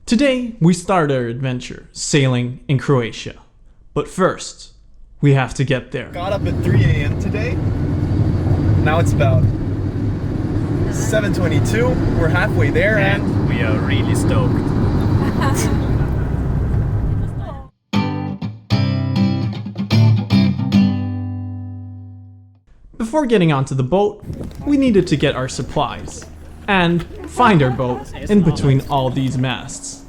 Today, we start our adventure sailing in Croatia. But first, we have to get there. Got up at 3 a.m. today. Now it's about 7:22. We're halfway there and we are really stoked. Before getting onto the boat, we needed to get our supplies and find our boat in between all these masts.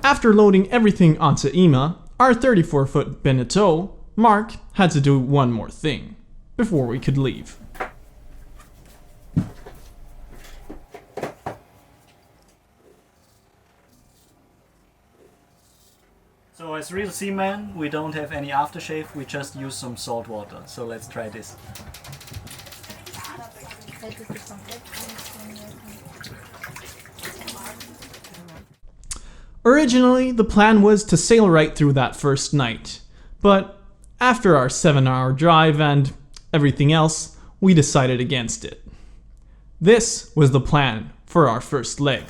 After loading everything onto Ima, our 34-foot Beneteau, Marc had to do one more thing before we could leave. So as real seamen, we don't have any aftershave, we just use some salt water. So let's try this. Originally, the plan was to sail right through that first night, but after our 7-hour drive and everything else, we decided against it. This was the plan for our first leg.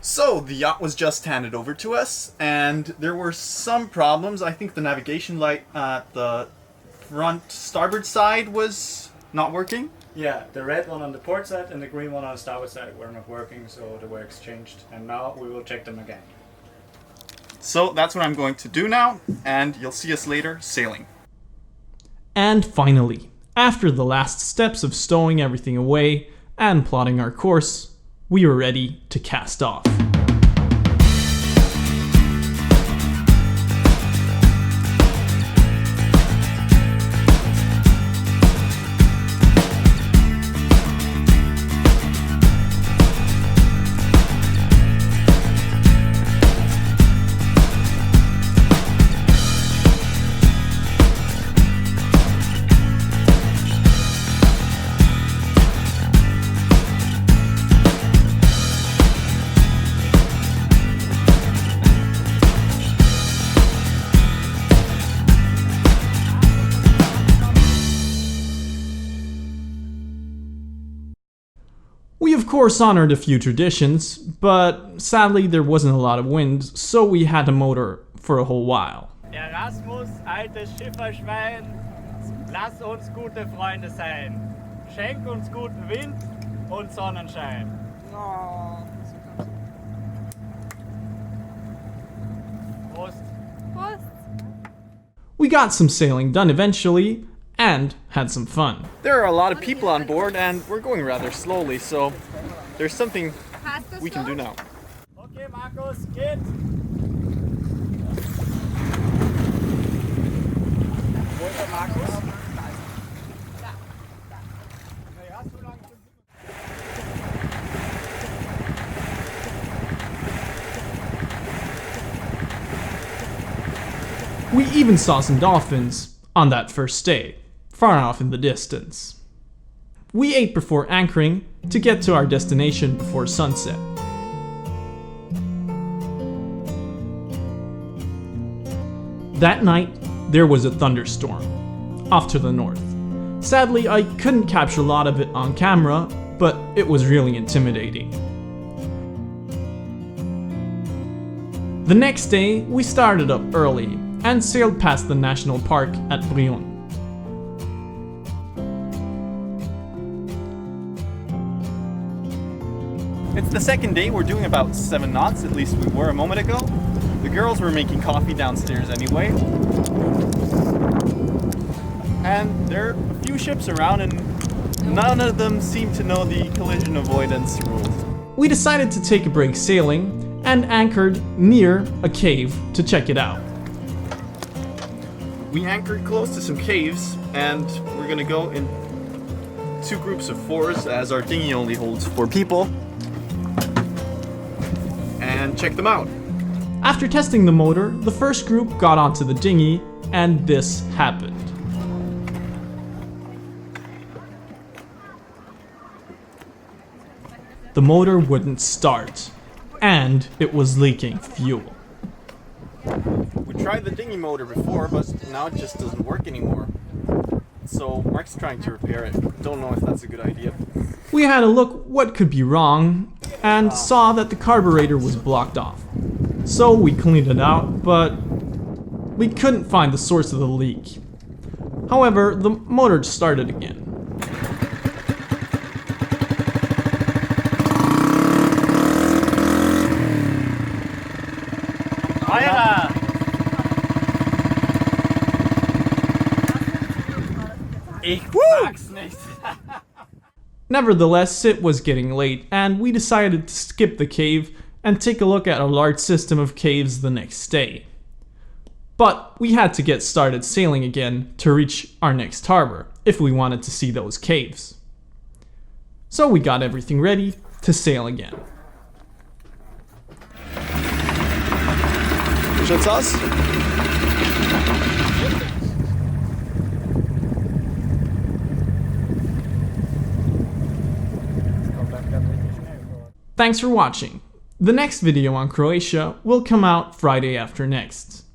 so the yacht was just handed over to us, and there were some problems. I think the navigation light at the front starboard side was not working. Yeah, the red one on the port side and the green one on the starboard side were not working, so they were exchanged. And now we will check them again. So that's what I'm going to do now, and you'll see us later sailing. And finally, after the last steps of stowing everything away and plotting our course, we were ready to cast off. We of course honored a few traditions, but sadly there wasn't a lot of wind, so we had to motor for a whole while. Erasmus, altes Schifferschwein, lass uns gute Freunde sein. Schenk uns guten Wind und Sonnenschein. Prost. Prost. We got some sailing done eventually, and had some fun. There are a lot of people on board, and we're going rather slowly, so there's something we can do now. Okay, Markus, geht. Wo ist der Markus? We even saw some dolphins on that first day, far off in the distance. We ate before anchoring to get to our destination before sunset. That night, there was a thunderstorm off to the north. Sadly, I couldn't capture a lot of it on camera, but it was really intimidating. The next day, we started up early and sailed past the national park at Brion. It's the second day. We're doing about 7 knots, at least we were a moment ago. The girls were making coffee downstairs anyway. And there are a few ships around, and none of them seem to know the collision avoidance rules. We decided to take a break sailing and anchored near a cave to check it out. We anchored close to some caves, and we're gonna go in 2 groups of 4s, as our dinghy only holds 4 people, and check them out. After testing the motor, the first group got onto the dinghy, and this happened. The motor wouldn't start, and it was leaking fuel. We tried the dinghy motor before, but now it just doesn't work anymore. So Marc's trying to repair it. Don't know if that's a good idea. We had a look what could be wrong, and saw that the carburetor was blocked off. So we cleaned it out, but we couldn't find the source of the leak. However, the motor started again. Feuer! Ich mag's nicht. Nevertheless, it was getting late, and we decided to skip the cave and take a look at a large system of caves the next day. But we had to get started sailing again to reach our next harbor if we wanted to see those caves. So we got everything ready to sail again. Schaut's aus? Thanks for watching. The next video on Croatia will come out Friday after next.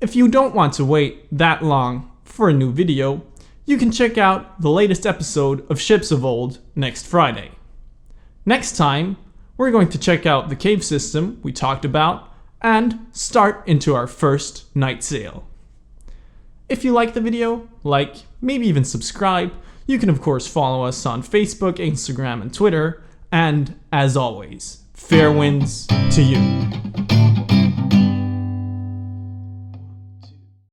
If you don't want to wait that long for a new video, you can check out the latest episode of Ships of Old next Friday. Next time, we're going to check out the cave system we talked about and start into our first night sail. If you like the video, like, maybe even subscribe. You can of course follow us on Facebook, Instagram, and Twitter. And as always, fair winds to you.